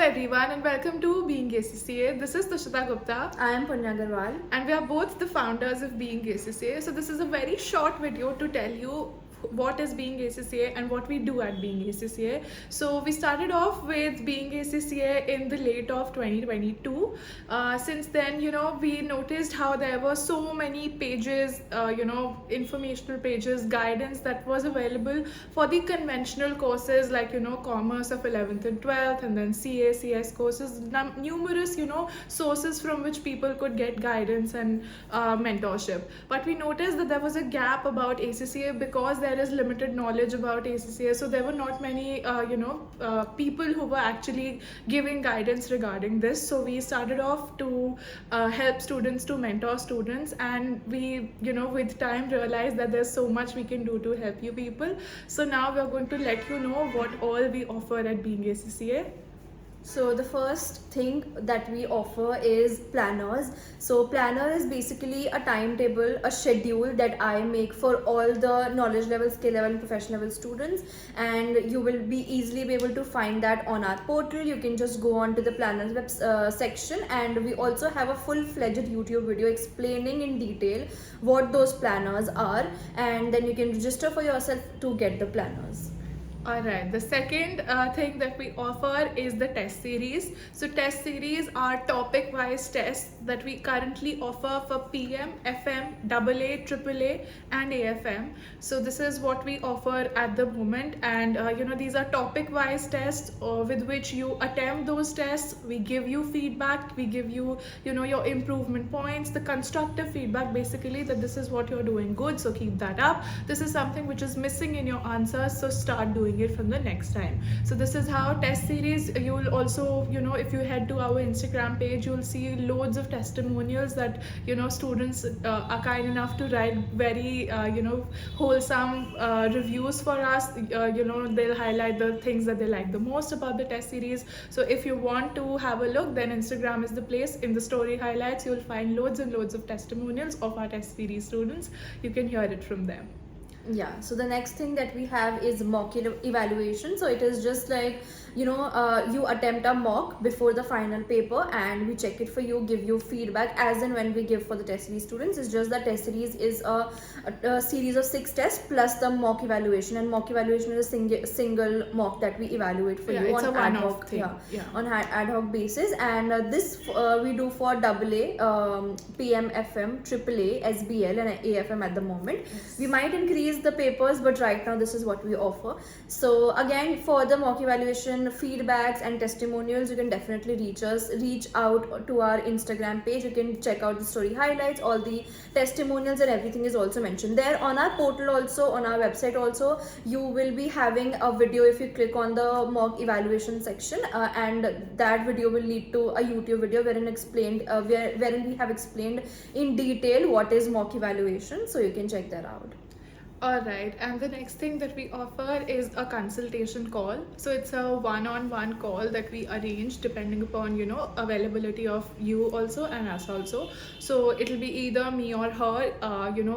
everyone and welcome to Being ACCA. This is Tushita Gupta I am Punya Agarwal. and we are both the founders of Being ACCA. So this is a very short video to tell you what is Being ACCA and what we do at Being ACCA. So we started off with Being ACCA in the late of 2022. Since then, we noticed how there were so many pages, informational pages, guidance that was available for the conventional courses like, commerce of 11th and 12th, and then CA, CS courses, numerous, sources from which people could get guidance and mentorship. But we noticed that there was a gap about ACCA because there is limited knowledge about ACCA. So there were not many, people who were actually giving guidance regarding this. So we started off to help students, to mentor students, and we, with time realized that there's so much we can do to help you people. So now we're going to let you know what all we offer at Being ACCA. So the first thing that we offer is planners. So planner is basically a timetable, a schedule that I make for all the knowledge level, skill level and professional level students, and you will be easily be able to find that on our portal. You can just go on to the planners section, and we also have a full-fledged YouTube video explaining in detail what those planners are, and then you can register for yourself to get the planners. Alright, the second thing that we offer is the test series. So test series are topic wise tests that we currently offer for PM, FM, AA, AAA and AFM. So this is what we offer at the moment, and these are topic wise tests with which you attempt those tests. We give you feedback, we give you your improvement points, the constructive feedback basically, that this is what you're doing good, so keep that up. This is something which is missing in your answers, so start doing it from the next time. So this is how test series. You will also, if you head to our Instagram page, you'll see loads of testimonials that students are kind enough to write very wholesome reviews for us. They'll highlight the things that they like the most about the test series. So if you want to have a look, then Instagram is the place. In the story highlights, you'll find loads and loads of testimonials of our test series students. You can hear it from them. Yeah, so the next thing that we have is mock evaluation. So it is just like you attempt a mock before the final paper, and we check it for you, give you feedback as and when we give for the test series students. It's just that test series is a series of 6 tests plus the mock evaluation, and mock evaluation is a single mock that we evaluate for you on ad hoc on ad hoc basis. And this we do for AA, PM, FM, AAA, SBL and AFM at the moment. Yes. We might increase the papers, but right now this is what we offer. So again, for the mock evaluation feedbacks and testimonials, you can definitely reach out to our Instagram page. You can check out the story highlights. All the testimonials and everything is also mentioned there on our portal. Also on our website also, you will be having a video if you click on the mock evaluation section, and that video will lead to a YouTube video wherein we have explained in detail what is mock evaluation, so you can check that out. Alright, and the next thing that we offer is a consultation call. So it's a one-on-one call that we arrange depending upon availability of you also and us also. So it'll be either me or her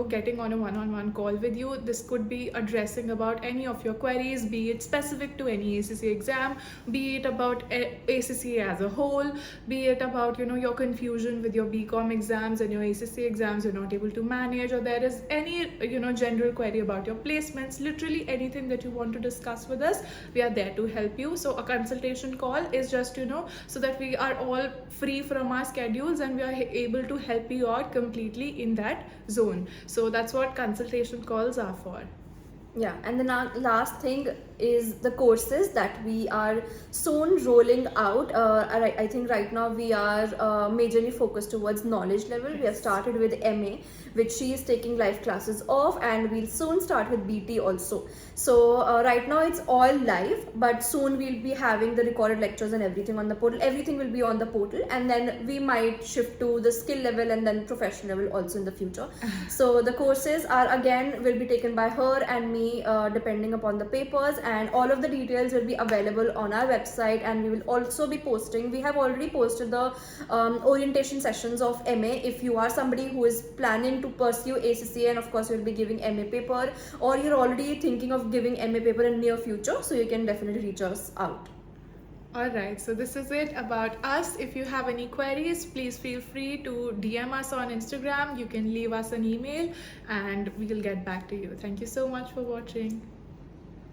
getting on a one-on-one call with you. This could be addressing about any of your queries, be it specific to any ACCA exam, be it about ACCA as a whole, be it about your confusion with your BCom exams and your ACCA exams you're not able to manage, or there is any general query about your placements. Literally anything that you want to discuss with us, we are there to help you. So a consultation call is just so that we are all free from our schedules and we are able to help you out completely in that zone. So that's what consultation calls are for. Yeah, and the last thing is the courses that we are soon rolling out. I think right now we are majorly focused towards knowledge level. We have started with MA, which she is taking live classes of, and we'll soon start with BT also. So right now it's all live, but soon we'll be having the recorded lectures and everything on the portal. Everything will be on the portal, and then we might shift to the skill level and then professional level also in the future. So the courses will be taken by her and me depending upon the papers, and all of the details will be available on our website. And we will also be posting, we have already posted the orientation sessions of MA. If you are somebody who is planning to pursue ACCA and of course you'll be giving MA paper, or you're already thinking of giving MA paper in near future, so you can definitely reach us out. Alright, so this is it about us. If you have any queries, please feel free to DM us on Instagram. You can leave us an email and we'll get back to you. Thank you so much for watching.